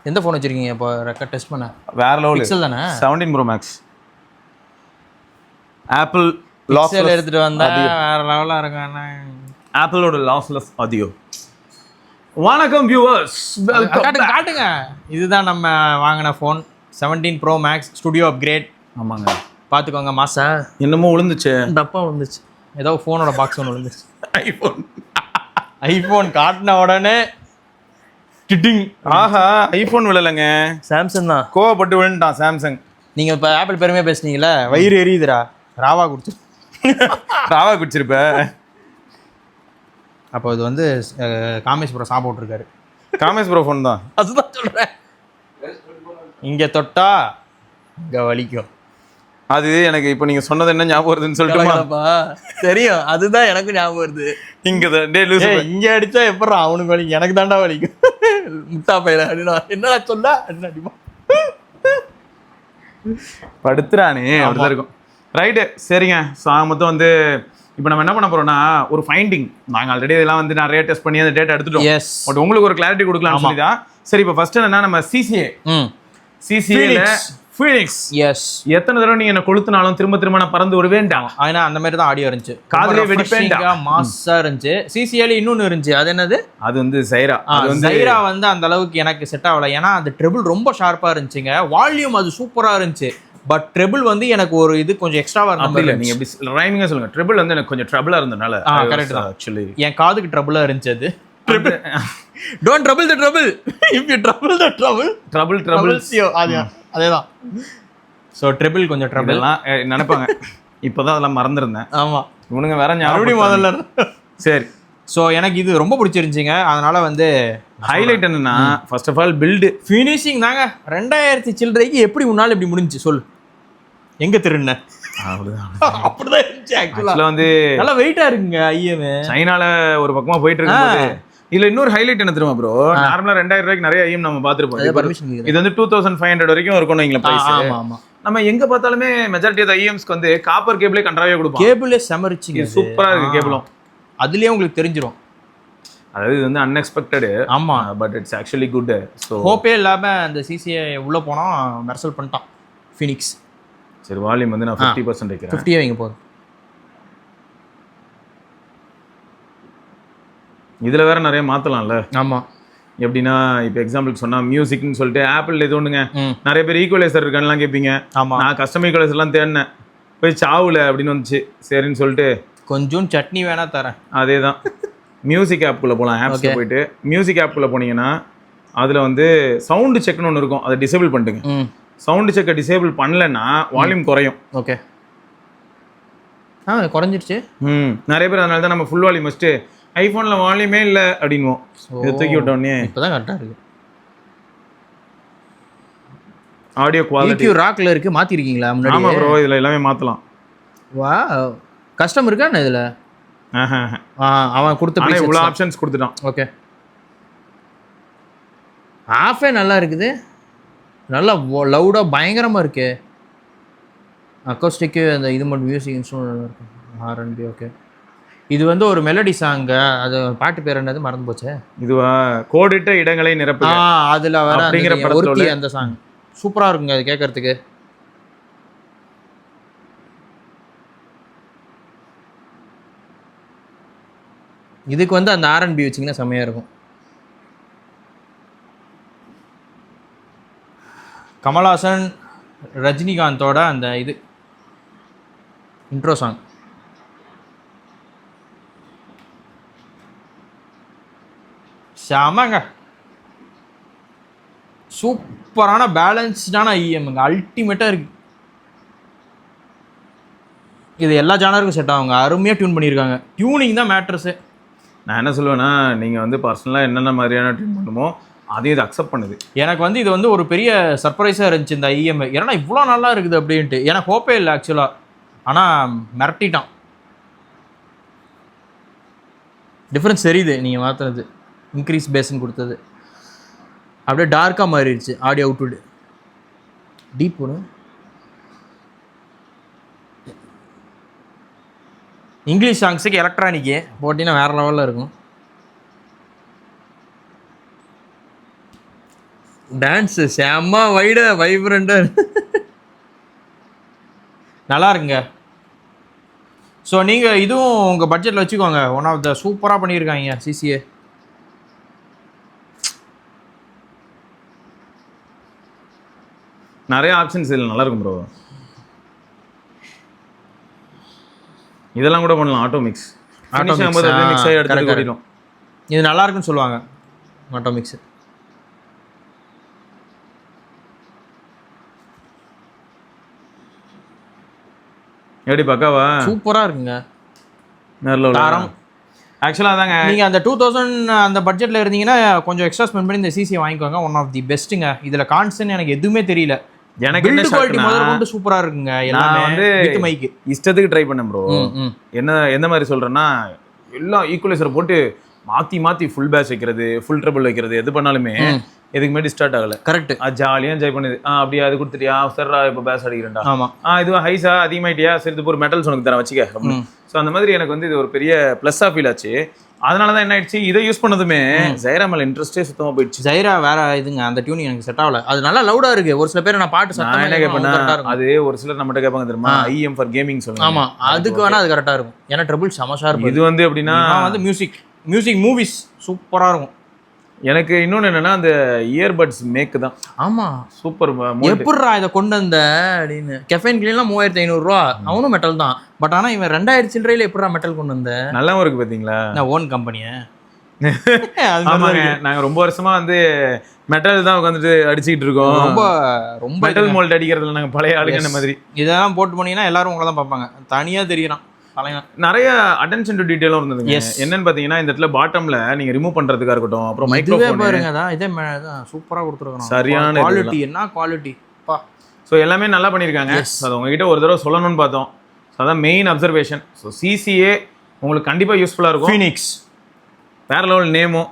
எந்த ஃபோன் வச்சிருக்கீங்க இப்போ ரெக்கார்ட் டெஸ்ட் பண்ண? வேற லெவல். பிக்சல் தானே? 17 Pro Max. ஆப்பிள் பிக்சல் எடுத்துட்டு வந்தா வேற லெவலா இருக்கும். ஆப்பிளோட லாஸ்லெஸ் ஆடியோ. வணக்கம் வியூவர்ஸ், காட்டுங்க. இதுதான் நம்ம வாங்கின phone 17 Pro Max studio upgrade. ஆமாங்க, பார்த்துக்கோங்க. மாசா என்னமோ விழுந்துச்சு, டப்பா விழுந்துச்சு, ஏதோ ஃபோனோட பாக்ஸ் ஒன்று விழுந்துச்சு. ஐஃபோன் காட்டின உடனே டிட்டிங். ஆஹா, ஐஃபோன் விழலைங்க, சாம்சங் தான். கோவப்பட்டு விழுந்துட்டான் சாம்சங். நீங்கள் இப்போ ஆப்பிள் பெருமையாக பேசுனீங்களே, வயிறு எரியுதுடா. ராவா குடிச்சு ராவா குடிச்சிருப்ப. அப்போ இது வந்து காமேஸ்வரம் சாப்பிட்டு விட்ருக்காரு. காமேஷ் ப்ரோ ஃபோன் தான், அதுதான் சொல்கிறேன். இங்கே தொட்டா இங்கே வலிக்கும். அது எனக்கு இப்போ நீங்கள் சொன்னது என்ன ஞாபகம் வருதுன்னு சொல்லிட்டுப்பா தெரியும். அதுதான் எனக்கு ஞாபகம் வருது. இங்கே அடித்தா எப்பட்றா அவனுக்கு வலிக்கும், எனக்கு தாண்டா வலிக்கும். முட்டா பையில அப்படின்னா என்னடா சொல்ல அப்படின்னு அடிப்பான். படுத்துறானே அப்படிதான் இருக்கும். ரைட்டு, சரிங்க. ஸோ மொத்தம் வந்து இப்போ நம்ம என்ன பண்ண போறோம்னா ஒரு ஃபைண்டிங். நாங்கள் ஆல்ரெடி இதெல்லாம் வந்து நிறைய டெஸ்ட் பண்ணி அந்த டேட்டா எடுத்துட்டோம். எஸ், பட் உங்களுக்கு ஒரு கிளாரிட்டி கொடுக்கலாம்னு சொல்லி தான். சரி, இப்போ ஃபர்ஸ்ட் என்ன, நம்ம சிசிஏல ஃபீனிக்ஸ். எஸ், எத்தனை தடவை நீங்க என்ன கொளுத்துனாலும் திரும்ப திரும்ப நான் பறந்து ஒரு வேண்டாம். ஆனா அந்த மாதிரி தான் ஆடியோ இருந்துச்சு, காதுல வெடிப்பேண்டா, மாஸா இருந்துச்சு. சிசிஏல இன்னொன்னு இருந்துச்சு, அது என்னது? அது வந்து ஜைரா. ஜைரா வந்து அந்த அளவுக்கு எனக்கு செட் ஆகல. ஏன்னா அந்த ட்ரிபிள் ரொம்ப ஷார்ப்பா இருந்துச்சுங்க. வால்யூம் அது சூப்பரா இருந்துச்சு. பட் ட்ரிபிள் வந்து எனக்கு ஒரு இது கொஞ்சம் எக்ஸ்ட்ராவா இருந்துச்சு. நீங்க எப்படி ரைமிங்கா சொல்லுங்க. ட்ரிபிள் வந்து எனக்கு கொஞ்சம் ட்ரபிளா இருந்தனால. கரெக்ட் தான். ஆக்சுவலி என் காதுக்கு ட்ரபிளா இருந்துச்சு அது. Triple don't trouble the trouble, if you trouble the trouble அதேதான். ஸோ ட்ரிபிள் கொஞ்சம் ட்ரபிள் நினைப்பாங்க. இப்போதான் அதெல்லாம் மறந்துருந்தேன். ஆமா, இவனுங்க வேற மறுபடியும் முதல்ல. சரி, ஸோ எனக்கு இது ரொம்ப பிடிச்சிருந்துச்சிங்க. அதனால வந்து ஹைலைட் என்னன்னா, first of all build finishing தாங்க. 2000 சில்லறைக்கு எப்படி முன்னாள் இப்படி முடிஞ்சு சொல். எங்க திருண்ண அப்படிதான் இருந்துச்சு. ஆக்சுவலா வந்து நல்லா வெயிட்டா இருக்குங்க. ஐஎம் சைனால ஒரு பக்கமா போயிட்டு இருக்கும்போது இதுல இன்னொரு ஹைலைட் என்ன தெரியுமா ப்ரோ? நார்மலா 2000 ரூபாய்க்கு நிறைய ஐஎம் நம்ம பாத்துருப்போம். இது வந்து 2500 வரைக்கும் இருக்கும் நீங்க பிரைஸ். நம்ம எங்க பார்த்தாலுமே மெஜாரிட்டி ஆஃப் ஐஎம்ஸ்க்கு வந்து காப்பர் கேபிளே கன்றாவே கொடுப்போம். கேபிளே செமரிச்சிங்க, சூப்பரா இருக்கு கேபிளும். அதுலயே உங்களுக்கு தெரிஞ்சிரும். அதாவது இது வந்து அன்எக்ஸ்பெக்டட். ஆமா, but it's actually good. So ஹோப்பே இல்லாம அந்த சிசிஏ உள்ள போனா மெர்சல் பண்ணிட்டான் ஃபினிக்ஸ். சரி, வால்யூம் வந்து நான் 50% வைக்கிறேன். 50 வைங்க போதும். இதுல வேற நிறைய மாத்தலாம்ல. ஆமா, எப்படின்னா இப்போ எக்ஸாம்பிளுக்கு சொன்னா மியூசிக்னு சொல்லிட்டு ஆப்பிள் இது ஒண்ணுங்க, நிறைய பேர் ஈக்குவலைசர் இருக்கான்லாம் கேட்பீங்க. நான் கஸ்டம் ஈக்குவலைசர்லாம் தேடினேன், போய் சாவுல அப்படின்னு வந்துச்சு. சரின்னு சொல்லிட்டு கொஞ்சம் சட்னி வேணா தரேன். அதே தான். மியூசிக் ஆப்குள்ளே போகலாம். ஆப்ஸ்ல போயிட்டு மியூசிக் ஆப்குள்ளே போனீங்கன்னா அதில் வந்து சவுண்டு செக்னு ஒன்று இருக்கும், அதை டிசேபிள் பண்ணிட்டுங்க. சவுண்டு செக்கை டிசேபிள் பண்ணலன்னா வால்யூம் குறையும். ஓகே, குறைஞ்சிருச்சு. நிறைய பேர் அதனால தான் நம்ம ஃபுல் வால்யூம் வச்சுட்டு ஐஃபோனில் வால்யூமே இல்லை அப்படின்வோம். இதை தூக்கி விட்டோன்னே இப்போதான் கரெக்டாக இருக்கு. ஆடியோ குவாலிட்டி ராக்ல இருக்கு, மாற்றிருக்கீங்களா முன்னாடி? ஆமாம் ப்ரோ, இதில் எல்லாமே மாற்றலாம். வா, கஷ்டம் இருக்கா என்ன இதில்? அவன் கொடுத்த இவ்வளோ ஆப்ஷன்ஸ் கொடுத்துட்டான். ஓகே, ஆஃபே நல்லா இருக்குது, நல்லா லவுடாக பயங்கரமாக இருக்கு. அக்கோஸ்டிக்கு அந்த இது மட்டும் மியூசிக் இன்ஸ்ட்ருமெண்ட் நல்லா இருக்கு. R&B. ஓகே, இது வந்து ஒரு மெலடி சாங்கு. அது பாட்டு பேர் என்னது மறந்து போச்சே. இதுவா கோடிட்ட இடங்களை நிரப்பு. அதில் வர அப்படிங்கிற படத்துல அந்த சாங் சூப்பராக இருக்குங்க அது கேட்கறதுக்கு. இதுக்கு வந்து அந்த R&B வச்சிங்கன்னா செம்மையாக இருக்கும். கமல்ஹாசன் ரஜினிகாந்தோட அந்த இது இன்ட்ரோ சாங் செமங்க. சூப்பரான பேலன்ஸ்டான ஐஎம்ங்க, அல்டிமேட்டாக இருக்கு. இது எல்லா ஜானருக்கும் செட் ஆகுங்க. அருமையாக டியூன் பண்ணியிருக்காங்க. டியூனிங் தான் மேட்ரஸு. நான் என்ன சொல்லுவேன்னா, நீங்கள் வந்து பர்சனலாக என்னென்ன மாதிரியான டியூன் பண்ணுமோ அதையும் இது அக்செப்ட் பண்ணுது. எனக்கு வந்து இது வந்து ஒரு பெரிய சர்ப்ரைஸாக இருந்துச்சு இந்த ஐஎம். ஏன்னா இவ்வளோ நல்லா இருக்குது அப்படின்ட்டு எனக்கு ஹோப்பே இல்லை ஆக்சுவலாக. ஆனால் மிரட்டிட்டான். டிஃப்ரென்ஸ் தெரியுது நீங்கள் மாற்றினது. இன்க்ரீஸ் பேஸ்ன்னு கொடுத்தது அப்படியே டார்க்காக மாறிடுச்சு. ஆடியோ அவுட்புட் டீப் ஒன்று. இங்கிலீஷ் சாங்ஸுக்கு எலக்ட்ரானிக்கு போட்டிங்கன்னா வேறு லெவலில் இருக்கும். டான்ஸ் செம்ம வைப்ரண்டா நல்லா இருக்குங்க. ஸோ நீங்கள் இதுவும் உங்கள் பட்ஜெட்டில் வச்சுக்கோங்க. ஒன் ஆஃப் த சூப்பராக பண்ணியிருக்காங்க சிசிஏ. நிறைய ஆப்ஷன்ஸ் இதில் நல்லா இருக்கும் ப்ரோ. இதெல்லாம் கூட பண்ணலாம். ஆட்டோ மிக்ஸ் மிக்ஸ் ஆகி எடுத்துட்டு ஓடிடும். இது நல்லா இருக்குன்னு சொல்லுவாங்க ஆட்டோ மிக்ஸ். எப்படி பக்காவா சூப்பராக இருக்குங்க. தாரம் ஆக்சுவலாக அதாங்க. நீங்கள் அந்த 2000 அந்த பட்ஜெட்டில் இருந்தீங்கன்னா கொஞ்சம் எக்ஸ்ட்ரா ஸ்பெண்ட் பண்ணி இந்த சிசியை வாங்கிக்கோங்க. ஒன் ஆஃப் தி பெஸ்ட்டுங்க. இதில் கான்ஸ்டன் எனக்கு எதுவுமே தெரியல. எனக்கு என்ன குவாலிட்டி முதல்ல கொண்டு சூப்பரா இருக்குங்க. எல்லாமே வந்து வித் மைக் இஷ்டத்துக்கு ட்ரை பண்ணேன் ப்ரோ. எந்த மாதிரி சொல்றேன்னா, எல்லாம் ஈக்குவலைசர் போட்டு மாத்தி ஃபுல் பேஸ் வைக்கிறது, ஃபுல் ட்ரபிள் வைக்கிறது, எது பண்ணாலுமே எதுக்கு முன்னாடி ஸ்டார்ட் ஆகல. கரெக்ட். ஜாலியா என்ஜாய் பண்ணுது. அப்படியே அது கொடுத்துட்டியா சரிடா இப்போ பேஸ் அடிக்கிறேன்டா. ஆமா இது ஹைஸா அதிகமாயிட்டியா சரி இது ஒரு மெட்டல்ஸ் உனக்கு தரேன் வச்சுக்க. ஸோ அந்த மாதிரி எனக்கு வந்து இது ஒரு பெரிய ப்ளஸ்ஸாக ஃபீல் ஆச்சு. அதனால தான் என்ன ஆயிடுச்சு, இதை யூஸ் பண்ணதுமே ஜைரா மேல இன்ட்ரெஸ்டே சுத்தமா போயிடுச்சு. ஜைரா வேற இதுங்க, அந்த டியூனிங் எனக்கு செட் ஆகல. அது நல்லா லவுடா இருக்கு. ஒரு சில பேர் நான் பாட்டு சத்தம் என்ன கேட்பேன், அது ஒரு சிலர் நம்மகிட்ட கேட்பாங்க தெரியுமா, IM ஃபார் கேமிங் சொல்லுவாங்க. ஆமா அதுக்கு வேணா அது கரெக்டா இருக்கும். ஏன்னா ட்ரிபிள் சமஷா இருக்கும். இது வந்து எப்படின்னா வந்து மியூசிக் மூவிஸ் சூப்பரா இருக்கும். எனக்கு இன்னொன்று என்னன்னா அந்த இயர்பட்ஸ் மேக் தான். ஆமா சூப்பர். எப்படிரா இதை கொண்டு வந்த அப்படின்னு. கெஃபைன் கிளீன்லாம் 3500 ரூபா. அவனும் மெட்டல் தான். பட் ஆனால் இவன் 2000 சில்லறையில எப்படிரா மெட்டல் கொண்டு வந்த. நல்லாவும் இருக்கு பார்த்தீங்களா. நான் ஓன் கம்பெனியை. ஆமாங்க நாங்கள் ரொம்ப வருஷமா வந்து மெட்டல் தான் உட்காந்துட்டு அடிச்சுக்கிட்டு இருக்கோம். ரொம்ப மெட்டல் மோல்ட் அடிக்கிறதுல நாங்கள் பழைய ஆளுங்க இந்த மாதிரி. இதெல்லாம் போட்டு போனீங்கன்னா எல்லாரும் உங்களை தான் பார்ப்பாங்க. தனியாக தெரியறான். நிறைய அட்டென்ஷன் டு டீடைலும் இருந்ததுங்க. என்னன்னு பாத்தீங்கன்னா இந்த இடத்துல பாட்டம்ல நீங்க ரிமூவ் பண்றதுக்கா இருக்கட்டும், அப்புறம் மைக்ரோஃபோன் பாருங்க, அதான் இதே சூப்பரா கொடுத்துருக்காங்க. சரியான குவாலிட்டி. என்ன குவாலிட்டி பா. ஸோ எல்லாமே நல்லா பண்ணியிருக்காங்க. அது உங்ககிட்ட ஒரு தடவை சொல்லணும்னு பார்த்தோம். அதான் மெயின் அப்சர்வேஷன். ஸோ சிசிஏ உங்களுக்கு கண்டிப்பா யூஸ்ஃபுல்லா இருக்கும். ஃபீனிக்ஸ் வேற லெவல் நேமும்.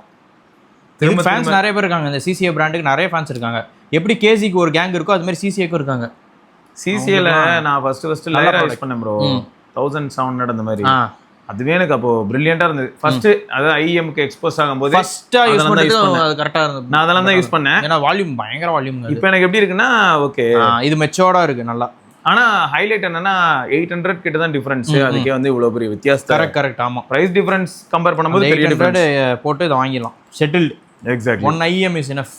திரும்ப ஃபேன்ஸ் நிறைய பேர் இருக்காங்க. இந்த சிசிஏ பிராண்டுக்கு நிறைய ஃபேன்ஸ் இருக்காங்க. எப்படி கேசிக்கு ஒரு கேங் இருக்கோ அது மாதிரி சிசிஏக்கும் இருக்காங்க. சிசிஏல நான் ஃபர்ஸ்ட் லேயரா யூஸ் பண்ணேன் ப்ரோ. 1700 அந்த மாதிரி. அதுவே எனக்கு அப்போ பிரில்லியண்டா இருந்தது. ஃபர்ஸ்ட் அதாவது ஐஎம்க்கு எக்ஸ்போஸ் ஆகும்போது ஃபர்ஸ்டா யூஸ் பண்ணது அது கரெக்ட்டா இருந்தது. நான் அதெல்லாம் தான் யூஸ் பண்ணேன். ஏன்னா வால்யூம் பயங்கர வால்யூம். இப்போ எனக்கு எப்படி இருக்குன்னா ஓகே இது மெச்சோர்டா இருக்கு நல்லா. ஆனா ஹைலைட் என்னன்னா 800 கிட்ட தான் டிஃபரன்ஸ். அதுக்கே வந்து இவ்வளவு பெரிய வித்தியாசம். கரெக்ட். ஆமா பிரைஸ் டிஃபரன்ஸ் கம்பேர் பண்ணும்போது 800 போட்டு இதை வாங்கிடலாம். Settled. Exactly. 1 IM is enough.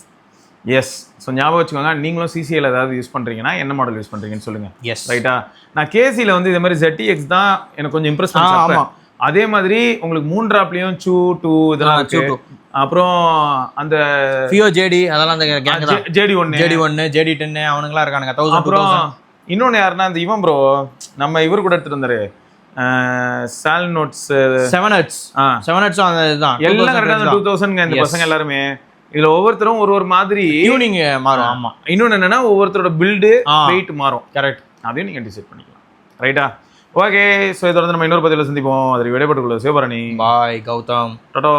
Yes. So ஞாபகம் வச்சுக்கோங்க. நீங்களும் சிசிஏல ஏதாவது யூஸ் பண்ணுறீங்கன்னா என்ன மாடல் யூஸ் பண்ணுறீங்கன்னு சொல்லுங்கள். எஸ் ரைட்டா. நான் கேசியில் வந்து இதே மாதிரி ZTX தான் எனக்கு கொஞ்சம் இம்ப்ரெஸ் பண்ணி. அதே மாதிரி உங்களுக்கு 3 ட்ராப்லையும் 2 இதெல்லாம் இருக்கு. அப்புறம் அந்த ஃபியோ ஜேடி அதெல்லாம் அந்த கேங் தான். JD1 JD10 அவனுங்களாம் இருக்கானுங்க. 1000. அப்புறம் இன்னொன்று யாருன்னா இந்த இவன் ப்ரோ நம்ம இவர் கூட எடுத்துட்டு வந்தாரு சால் நோட்ஸ் 7Hz. 7Hz அந்த இதுதான் எல்லாம் கரெக்டாக 2000 இந்த பசங்க எல்லாருமே. இதுல ஒவ்வொருத்தரும் ஒரு மாதிரி டியூனிங் மாறும். ஆமா இன்னொன்னு என்னன்னா ஒவ்வொருத்தரோட பில்டு வெயிட் மாறும். கரெக்ட். அதையும் நீங்க டிசைட் பண்ணிக்கலாம். ரைட்டா. ஓகே. ஸோ இதோட நம்ம இன்னொரு பதிவில் சந்திப்போம். அதில் விடைபெற்றுக் கொள்வது சிவபரணி. பாய் கௌதம். டாடா.